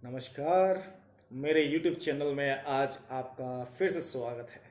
नमस्कार। मेरे YouTube channel में आज आपका फिर से स्वागत है।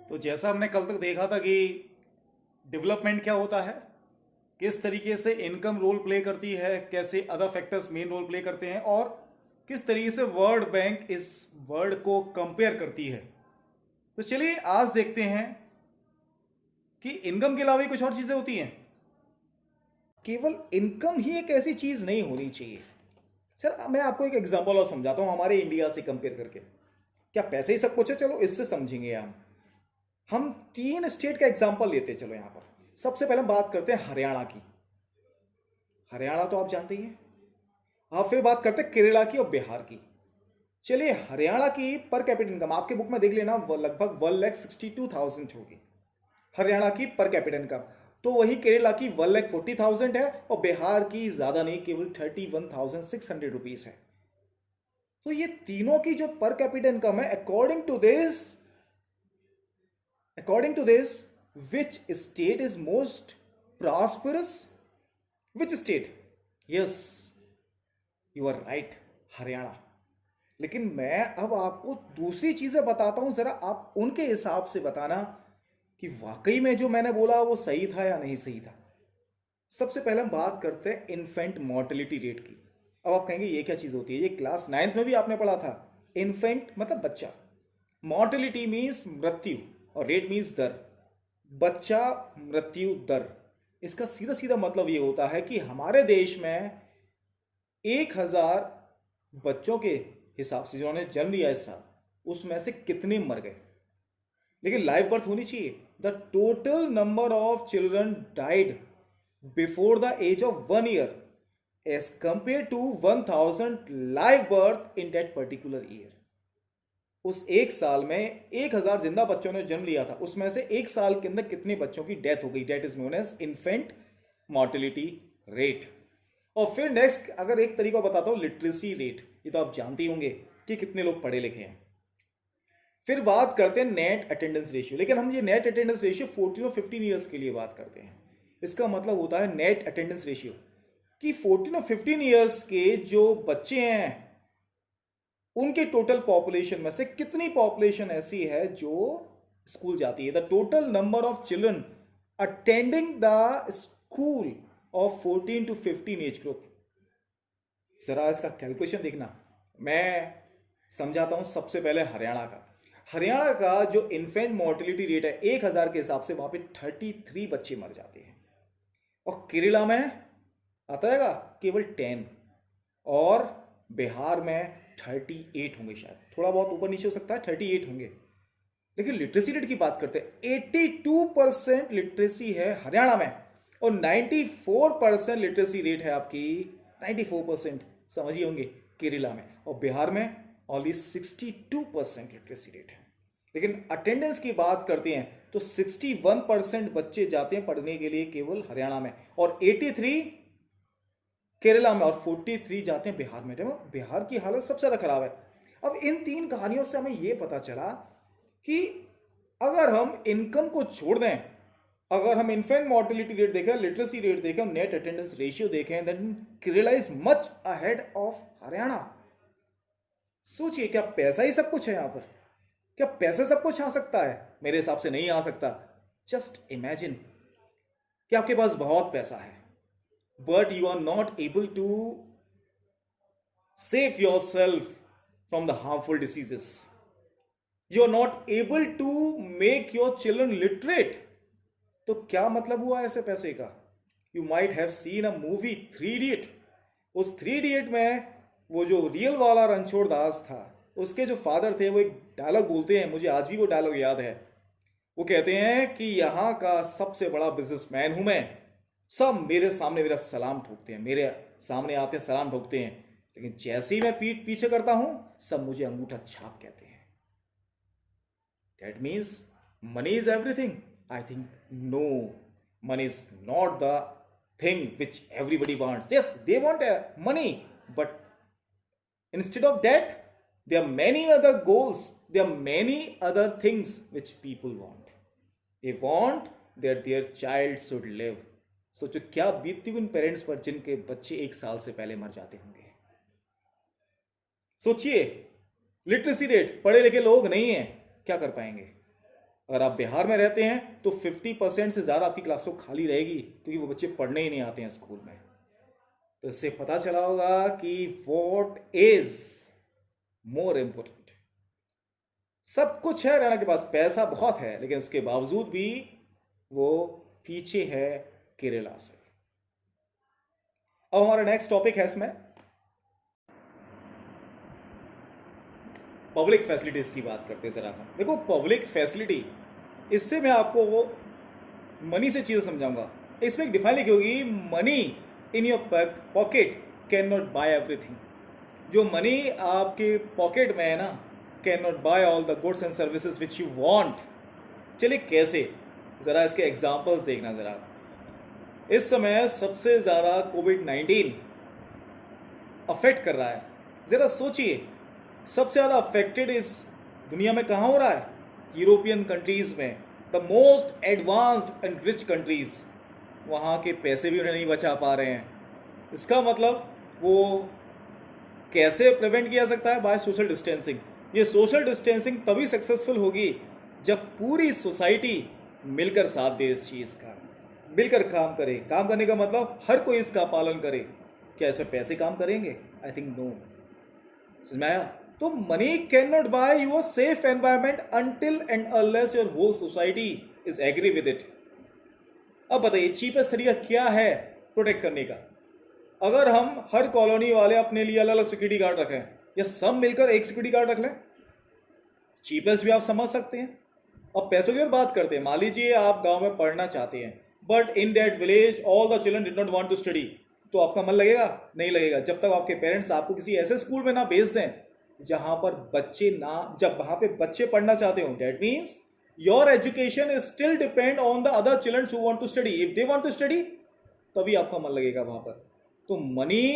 तो जैसा हमने कल तक देखा था कि डेवलपमेंट क्या होता है, किस तरीके से इनकम रोल प्ले करती है, कैसे other factors main role play करते हैं और किस तरीके से वर्ल्ड बैंक इस वर्ड को कंपेयर करती है। तो चलिए आज देखते हैं कि इनकम के अलावा भी कुछ और चीजें होती हैं। केवल इनकम ही एक ऐसी चीज नहीं होनी चाहिए। सर मैं आपको एक एग्जांपल और समझाता हूं हमारे इंडिया से कंपेयर करके। क्या पैसे ही सब कुछ है? चलो इससे समझेंगे हम 3 स्टेट का एग्जांपल लेते हैं। चलो यहां पर सबसे पहले बात करते हैं हरियाणा की। हरियाणा तो आप जानते ही हैं। आप फिर बात करते हैं केरला की और बिहार की। चलिए हरियाणा की पर कैपिटल इनकम आपके बुक में देख लेना, वो लगभग 1,62,000 होगी हरियाणा की पर कैपिटल इनकम। तो वही केरला की 1,40,000 है और बिहार की ज्यादा नहीं, केवल 31,600 रुपीज है। तो ये तीनों की जो पर कैपिटल इनकम है, according to this, which state is most prosperous? Which state? Yes, you are right, Haryana. लेकिन मैं अब आपको दूसरी चीजें बताता हूं, जरा आप उनके हिसाब से बताना कि वाकई में जो मैंने बोला वो सही था या नहीं सही था। सबसे पहले हम बात करते हैं इन्फेंट मोर्टेलिटी रेट की। अब आप कहेंगे ये क्या चीज होती है? ये क्लास 9th में भी आपने पढ़ा था। इन्फेंट मतलब बच्चा, मोर्टेलिटी मीन्स मृत्यु और रेट मीन्स दर। बच्चा मृत्यु दर, इसका सीधा सीधा मतलब ये होता है कि हमारे देश में 1,000 बच्चों के हिसाब से जिन्होंने जन्म लिया इस साल, उसमें से कितने मर गए? लेकिन लाइव बर्थ होनी चाहिए। The total number of children died before the age of 1 year as compare to 1,000 live birth in that particular year. उस एक साल में 1,000 जिंदा बच्चों ने जन्म लिया था, उसमें से एक साल के अंदर कितने बच्चों की डेथ हो गई? That is known as infant mortality rate. और फिर नेक्स्ट अगर एक तरीका बताता हूं, लिटरेसी रेट। ये तो आप जानते ही होंगे कि कितने लोग पढ़े लिखे हैं। फिर बात करते हैं नेट अटेंडेंस रेशियो। लेकिन हम ये नेट अटेंडेंस रेशियो 14 और 15 ईयर्स के लिए बात करते हैं। इसका मतलब होता है नेट अटेंडेंस रेशियो कि 14 और 15 ईयर्स के जो बच्चे हैं उनके टोटल पॉपुलेशन में से कितनी पॉपुलेशन ऐसी है जो स्कूल जाती है। The total number of children attending the school of 14 to 15 age group. जरा इसका कैलकुलेशन देखना, मैं समझाता हूं। सबसे पहले हरियाणा का जो इन्फेंट मोर्टेलिटी रेट है 1,000 के हिसाब से वहां पे 33 बच्चे मर जाते हैं। और केरला में आता है केवल 10 और बिहार में 38 होंगे, शायद थोड़ा बहुत ऊपर नीचे हो सकता है, 38 होंगे। लेकिन लिटरेसी रेट की बात करते हैं, 82% लिटरेसी है हरियाणा में और 94% लिटरेसी रेट है आपकी, 94% समझिए होंगे केरला में। और बिहार में ओनली 62% लिटरेसी रेट है। लेकिन अटेंडेंस की बात करते हैं तो 61% बच्चे जाते हैं पढ़ने के लिए केवल हरियाणा में और 83 केरला में और 43 जाते हैं बिहार में। देखो बिहार की हालत सबसे ज्यादा खराब है। अब इन 3 कहानियों से हमें यह पता चला कि अगर हम इनकम को छोड़ दें, अगर हम इन्फेंट मोर्टेलिटी रेट देखें, लिटरेसी रेट देखें, नेट अटेंडेंस रेशियो देखें, then Kerala is much ahead of Haryana. सोचिए, क्या पैसा ही सब कुछ है यहां पर? क्या पैसे सब कुछ आ सकता है? मेरे हिसाब से नहीं आ सकता। जस्ट इमेजिन कि आपके पास बहुत पैसा है but you are not able to save yourself from the harmful diseases. You are not able to make your children literate. तो क्या मतलब हुआ ऐसे पैसे का? You might have seen a movie 3 Idiot. उस 3 Idiot में वो जो रियल वाला रणछोड़ दास था, उसके जो फादर थे, वो एक डायलॉग बोलते हैं, मुझे आज भी वो डायलॉग याद है। वो कहते हैं कि यहाँ का सबसे बड़ा बिजनेसमैन हूं मैं, सब मेरे सामने मेरा सलाम ठोकते हैं, मेरे सामने आते हैं सलाम ठोकते हैं, लेकिन जैसे ही मैं पीठ पीछे करता हूं सब मुझे अंगूठा छाप कहते हैं। That means money is everything. I think no, money is not the thing which everybody wants. Yes, they want money, but instead of that, there are many other goals, there are many other things which people want. They want that their child should live. सोचो क्या बीतती उन parents पर जिनके बच्चे 1 साल से पहले मर जाते होंगे। सोचिए, लिटरेसी रेट, पढ़े लिखे लोग नहीं हैं, क्या कर पाएंगे। अगर आप बिहार में रहते हैं तो 50% से ज़्यादा आपकी क्लास तो खाली रहेगी, क्योंकि वो बच्चे पढ़ने ही नहीं आते हैं स्कूल में। तो इससे पता चला होगा कि व्हाट इज मोर इंपॉर्टेंट। सब कुछ है, राणा के पास पैसा बहुत है, लेकिन उसके बावजूद भी वो पीछे है केरला से। अब हमारा नेक्स्ट टॉपिक है इसमें पब्लिक फैसिलिटीज की बात करते हैं जरा हम। देखो पब्लिक फैसिलिटी, इससे मैं आपको वो मनी से चीजें समझाऊंगा। इसमें एक डिफाइन लिखी होगी, money in your pocket can not buy everything. जो मनी आपके पॉकेट में है ना, can not buy all the goods and services which you want. चलिए कैसे, जरा इसके एग्जांपल्स देखना जरा। इस समय सबसे ज्यादा कोविड-19 अफेक्ट कर रहा है। जरा सोचिए, सबसे ज़्यादा अफेक्टेड इस दुनिया में कहाँ हो रहा है? यूरोपियन कंट्रीज़ में, the most advanced and rich countries. वहाँ के पैसे भी उन्हें नहीं बचा पा रहे हैं। इसका मतलब वो कैसे प्रिवेंट किया सकता है? By social distancing. ये सोशल डिस्टेंसिंग तभी सक्सेसफुल होगी जब पूरी सोसाइटी मिलकर साथ दे इस चीज़ का, मिलकर काम करे। काम करने का मतलब हर कोई इसका पालन करे। क्या इसमें पैसे काम करेंगे? I think no. समझ में आया? तो money can not buy your safe environment until and unless your whole society is agree with it. अब बताइए चीपेस्ट तरीका क्या है प्रोटेक्ट करने का? अगर हम हर कॉलोनी वाले अपने लिए अलग अलग सिक्योरिटी गार्ड रखें, या सब मिलकर एक सिक्योरिटी गार्ड रख लें, चीपेस्ट भी आप समझ सकते हैं। अब पैसों की और बात करते हैं। मान लीजिए आप गांव में पढ़ना चाहते हैं, but in that village all the children did not want to study, तो आपका मन लगेगा? नहीं लगेगा, जब तक आपके पेरेंट्स आपको किसी ऐसे स्कूल में ना भेज दें जहां पर बच्चे ना, जब वहां पे बच्चे पढ़ना चाहते हो। That means your education is still depend on the other children who want to study. If they want to study, तभी आपका मन लगेगा वहां पर। तो money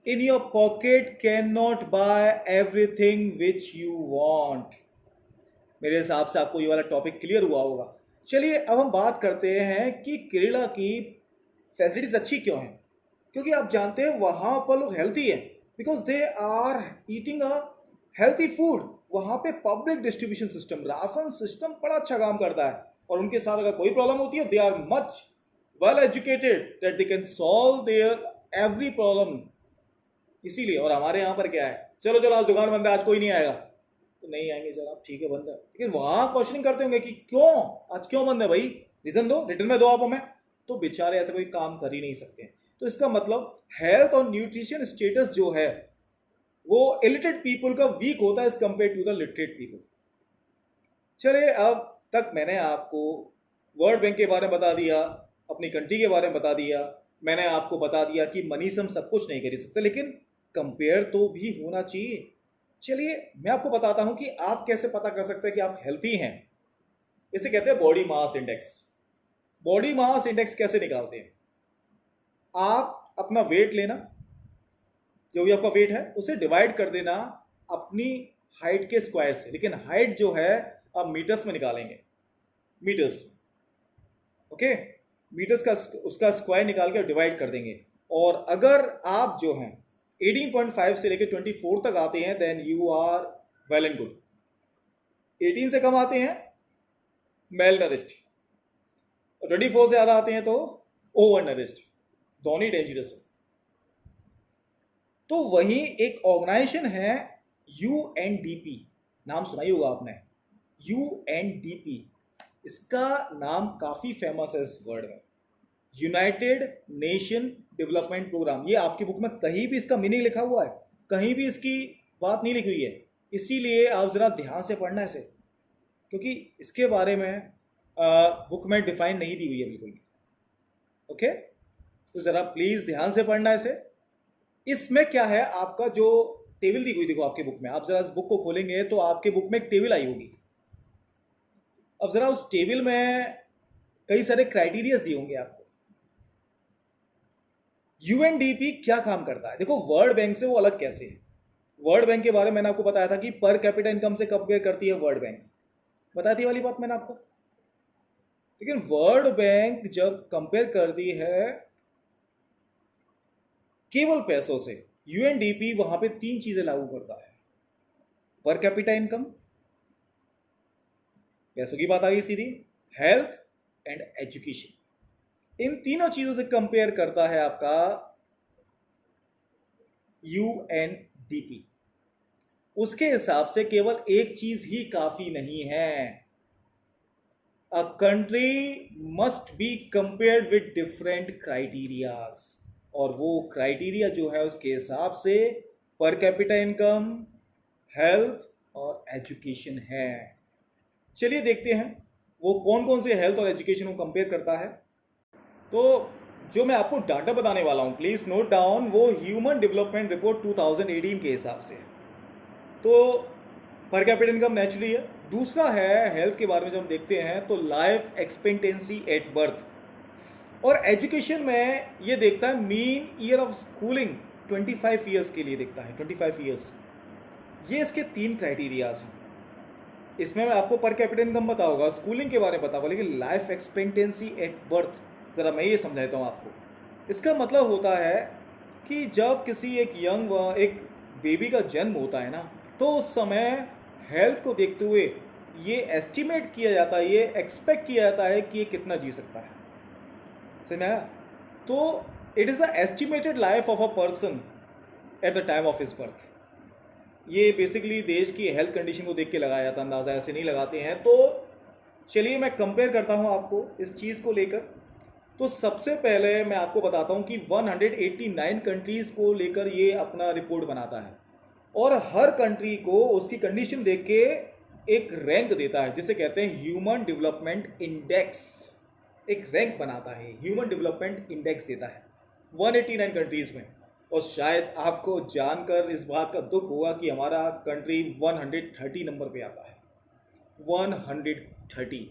in your pocket can not buy everything which you want. मेरे हिसाब से आपको ये वाला टॉपिक क्लियर हुआ होगा। चलिए अब हम बात करते हैं कि केरला की फैसिलिटीज अच्छी क्यों हैं। क्योंकि आप जानते हैं वहां पर लोग हेल्थी हैं, because they are eating a healthy food. वहां पे public distribution system, ration system बड़ा अच्छा काम करता है। और उनके साथ अगर कोई प्रॉब्लम होती है, they are much well educated that they can solve their every problem. इसीलिए। और हमारे यहाँ पर क्या है, चलो चलो आज दुकान बंद है, आज कोई नहीं आएगा, तो नहीं आएंगे सर आप, ठीक है बंद है। लेकिन वहां क्वेश्चनिंग करते होंगे कि क्यों आज क्यों बंद है भाई, रीजन दो, रिटर्न में दो आप हमें। तो बेचारे ऐसे कोई काम कर ही नहीं सकते। तो इसका मतलब हेल्थ और न्यूट्रिशन स्टेटस जो है वो इलिटरेट पीपल का वीक होता है as compare to the literate people. चलिए अब तक मैंने आपको वर्ल्ड बैंक के बारे में बता दिया, अपनी कंट्री के बारे में बता दिया, मैंने आपको बता दिया कि मनी से हम सब कुछ नहीं कर सकते, लेकिन कंपेयर तो भी होना चाहिए। चलिए मैं आपको बताता हूं कि आप कैसे पता कर सकते हैं कि आप हेल्थी हैं। इसे कहते हैं body mass index. Body mass index कैसे निकालते हैं? आप अपना वेट लेना, जो भी आपका वेट है उसे डिवाइड कर देना अपनी हाइट के स्क्वायर से। लेकिन हाइट जो है आप मीटर्स में निकालेंगे, मीटर्स, ओके। मीटर्स का उसका स्क्वायर निकाल के डिवाइड कर देंगे। और अगर आप जो हैं 18.5 से लेकर 24 तक आते हैं, then you are well and good. 18 से कम आते हैं मेल नरिस्ट, और 24 से ज्यादा आते हैं तो ओवर नरिस्ट। दोनों ही डेंजरस है। तो वहीं एक ऑर्गेनाइजेशन है UNDP, नाम सुना ही होगा आपने, UNDP। इसका नाम काफी फेमस है इस वर्ड में, यूनाइटेड नेशन डेवलपमेंट प्रोग्राम। ये आपकी बुक में कहीं भी इसका मीनिंग लिखा हुआ है? कहीं भी इसकी बात नहीं लिखी हुई है, इसीलिए आप ज़रा ध्यान से पढ़ना इसे, क्योंकि इसके बारे में बुक में डिफाइन नहीं दी हुई है बिल्कुल भी। ओके, तो ज़रा प्लीज़ ध्यान से पढ़ना इसे। इसमें क्या है, आपका जो टेबल दी हुई देखो आपके बुक में, आप ज़रा इस बुक को खोलेंगे तो आपके बुक में एक टेबल आई होगी। अब ज़रा उस टेबल में कई सारे क्राइटेरियाज दिए होंगे आपको। यूएनडीपी क्या काम करता है, देखो वर्ल्ड बैंक से वो अलग कैसे है। वर्ल्ड बैंक के बारे में मैंने आपको बताया था कि पर कैपिटा इनकम से कंपेयर करती है वर्ल्ड बैंक, बताई थी वाली बात मैंने आपको। लेकिन वर्ल्ड बैंक जब कंपेयर करती है केवल पैसों से, यूएनडीपी वहां पे तीन चीजें लागू करता है। पर कैपिटा इनकम, पैसों की बात आ गई सीधी, हेल्थ एंड एजुकेशन, इन तीनों चीजों से कंपेयर करता है आपका यूएनडीपी। उसके हिसाब से केवल एक चीज ही काफी नहीं है, a country must be compared with different criterias, और वो क्राइटेरिया जो है उसके हिसाब से पर कैपिटा इनकम, हेल्थ और एजुकेशन है। चलिए देखते हैं वो कौन कौन से हेल्थ और एजुकेशन को कंपेयर करता है। तो जो मैं आपको डाटा बताने वाला हूं, प्लीज नोट डाउन, वो ह्यूमन डेवलपमेंट रिपोर्ट 2018 के हिसाब से। तो पर कैपिटा इनकम नेचुरली है। दूसरा है हेल्थ के बारे में जब हम देखते हैं तो लाइफ एक्सपेक्टेंसी एट बर्थ, और एजुकेशन में ये देखता है mean year of schooling 25 years के लिए देखता है, 25 ईयर्स। ये इसके तीन क्राइटेरियाज हैं। इसमें मैं आपको पर कैपिटा इनकम पता होगा, स्कूलिंग के बारे में पता होगा, लेकिन लाइफ एक्सपेक्टेंसी एट बर्थ ज़रा मैं ये समझाता हूँ आपको। इसका मतलब होता है कि जब किसी एक बेबी का जन्म होता है ना, तो उस समय हेल्थ को देखते हुए ये एस्टिमेट किया जाता है, ये एक्सपेक्ट किया जाता है कि ये कितना जी सकता है। समझ में आया? तो it is the estimated life of a person at the time of his birth. ये बेसिकली देश की हेल्थ कंडीशन को देख के लगाया जाता है अंदाज़ा, ऐसे नहीं लगाते हैं। तो चलिए मैं कंपेयर करता हूँ आपको इस चीज़ को लेकर। तो सबसे पहले मैं आपको बताता हूँ कि 189 कंट्रीज़ को लेकर ये अपना रिपोर्ट बनाता है, और हर कंट्री को उसकी कंडीशन देख के एक रैंक देता है, जिसे कहते हैं ह्यूमन डेवलपमेंट इंडेक्स। एक रैंक बनाता है, ह्यूमन डेवलपमेंट इंडेक्स देता है 189 कंट्रीज़ में। और शायद आपको जानकर इस बात का दुख होगा कि हमारा कंट्री 130 नंबर पे आता है। 130।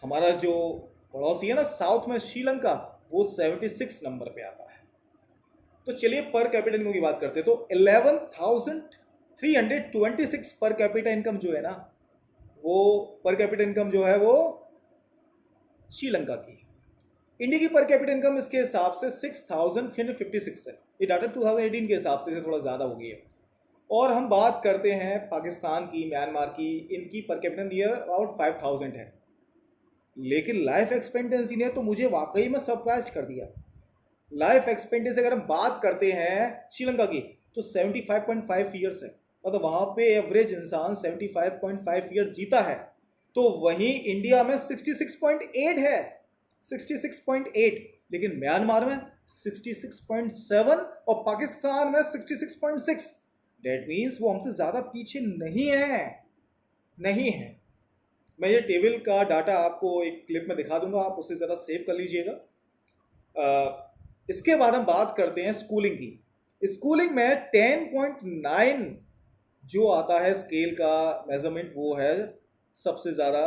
हमारा जो पड़ोसी है ना साउथ में श्रीलंका, वो 76 नंबर पे आता है। तो चलिए पर कैपिटा इनकम की बात करते हैं। तो 11,326 पर कैपिटा इनकम जो है ना, वो पर कैपिटा इनकम जो है वो श्रीलंका की। इंडिया की पर कैपिटा इनकम इसके हिसाब से 6,356 है। ये डाटा 2018 के हिसाब से थोड़ा ज़्यादा हो गई है। और हम बात करते हैं पाकिस्तान की, म्यांमार की, इनकी पर कैपिटा नियर अबाउट 5,000 है। लेकिन लाइफ एक्सपेक्टेंसी ने तो मुझे वाकई में सरप्राइज कर दिया। लाइफ एक्सपेक्टेंसी अगर हम बात करते हैं श्रीलंका की तो 75.5 ईयर्स है, मतलब वहाँ पे एवरेज इंसान 75.5 ईयर्स जीता है। तो वहीं इंडिया में 66.8 है, 66.8, लेकिन म्यांमार में 66.7 और पाकिस्तान में 66.6। डेट मीन्स वो हमसे ज़्यादा पीछे नहीं है। मैं ये टेबल का डाटा आपको एक क्लिप में दिखा दूंगा, आप उसे ज़रा सेव कर लीजिएगा। इसके बाद हम बात करते हैं स्कूलिंग की। स्कूलिंग में 10.9 जो आता है स्केल का मेजरमेंट, वो है सबसे ज़्यादा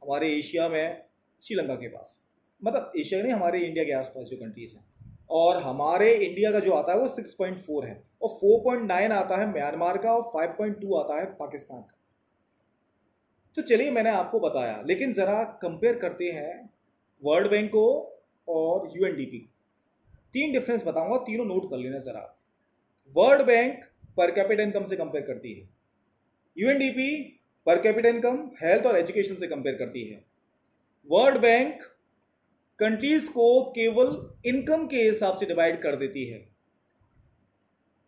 हमारे एशिया में श्रीलंका के पास, मतलब एशिया नहीं, हमारे इंडिया के आसपास जो कंट्रीज़ हैं। और हमारे इंडिया का जो आता है वो 6.4 है, और 4.9 आता है म्यांमार का, और 5.2 आता है पाकिस्तान का। तो चलिए मैंने आपको बताया, लेकिन ज़रा कंपेयर करते हैं वर्ल्ड बैंक को और यूएनडीपी। तीन डिफरेंस बताऊंगा, तीनों नोट कर लेना ज़रा। World bank per capita income से कंपेयर करती है, UNDP per capita income, health और एजुकेशन से कंपेयर करती है। वर्ल्ड बैंक कंट्रीज को केवल इनकम के हिसाब से डिवाइड कर देती है,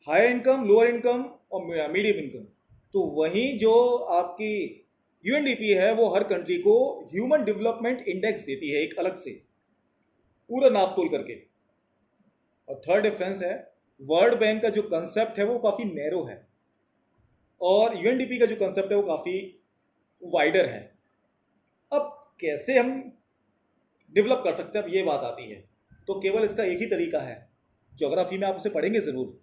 हाई इनकम, लोअर इनकम और मीडियम इनकम। तो वहीं जो आपकी यूएनडीपी है वो हर कंट्री को ह्यूमन डेवलपमेंट इंडेक्स देती है, एक अलग से पूरा नाप तोल करके। और थर्ड डिफरेंस है वर्ल्ड बैंक का जो कंसेप्ट है वो काफ़ी नैरो है और यूएनडीपी का जो कंसेप्ट है वो काफ़ी वाइडर है। अब कैसे हम डेवलप कर सकते हैं, अब ये बात आती है। तो केवल इसका एक ही तरीका है, ज्योग्राफी में आप उसे पढ़ेंगे ज़रूर,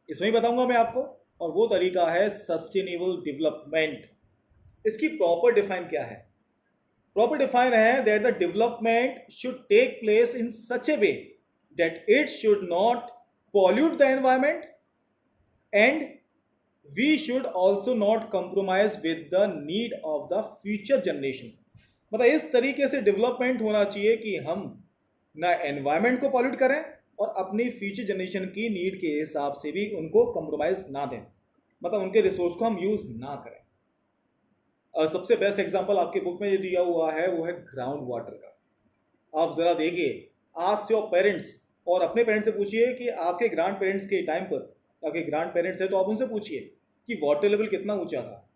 इसमें ही बताऊंगा मैं आपको, और वो तरीका है सस्टेनेबल डेवलपमेंट। इसकी प्रॉपर डिफाइन क्या है? प्रॉपर डिफाइन है that the development should take place in such a way that it should not pollute the environment and we should also not compromise with the need of the future generation। मतलब इस तरीके से development होना चाहिए कि हम ना environment को पॉल्यूट करें और अपनी फ्यूचर जनरेशन की नीड के हिसाब से भी उनको कंप्रोमाइज ना दें, मतलब उनके रिसोर्स को हम यूज ना करें। सबसे बेस्ट एग्जांपल आपके बुक में ये दिया हुआ है वो है ग्राउंड वाटर का। आप जरा देखिए, आस्क योर पेरेंट्स, और अपने पेरेंट्स से पूछिए कि आपके ग्रैंड पेरेंट्स के टाइम पर, आपके ग्रैंड पेरेंट्स है तो आप उनसे पूछिए कि वाटर लेवल कितना ऊंचा था।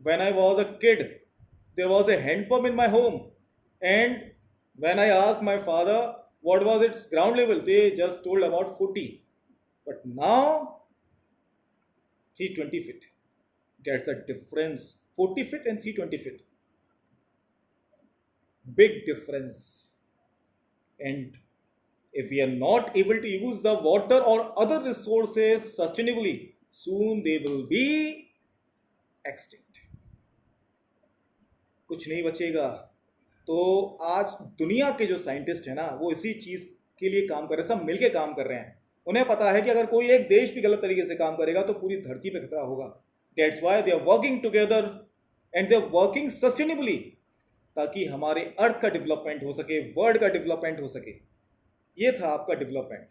When I was a kid there was a hand pump in my home and when I asked my father what was its ground level, they just told about 40, but now 320 feet। That's the difference, 40 feet and 320 feet, big difference। And if we are not able to use the water or other resources sustainably, soon they will be extinct। कुछ नहीं बचेगा। तो आज दुनिया के जो scientist हैं ना वो इसी चीज के लिए काम कर रहे हैं, सब मिलके काम कर रहे हैं। उन्हें पता है कि अगर कोई एक देश भी गलत तरीके से काम करेगा तो पूरी धरती पे खतरा होगा। That's why they are working together and they are working sustainably, ताकि हमारे अर्थ का डेवलपमेंट हो सके, वर्ल्ड का डेवलपमेंट हो सके। ये था आपका डेवलपमेंट।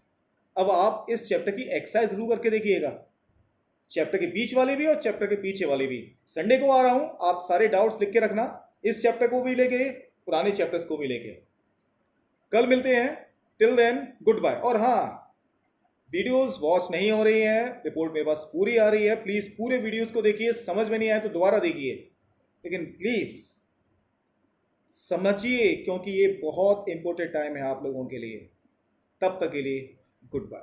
अब आप इस चैप्टर की एक्सरसाइज जरूर करके देखिएगा, चैप्टर के बीच वाले भी और चैप्टर के पीछे वाले भी। संडे को आ रहा हूं, आप सारे डाउट्स लिख के रखना, इस चैप्टर को भी लेके, पुराने चैप्टर्स को भी लेके। कल मिलते हैं, टिल देन गुड बाय। और हाँ, वीडियोस वॉच नहीं हो रही हैं, रिपोर्ट मेरे पास पूरी आ रही है, प्लीज पूरे वीडियोस को देखिए, समझ में नहीं आए तो दोबारा देखिए, लेकिन प्लीज समझिए क्योंकि ये बहुत इंपॉर्टेंट टाइम है आप लोगों के लिए। तब तक के लिए गुड बाय।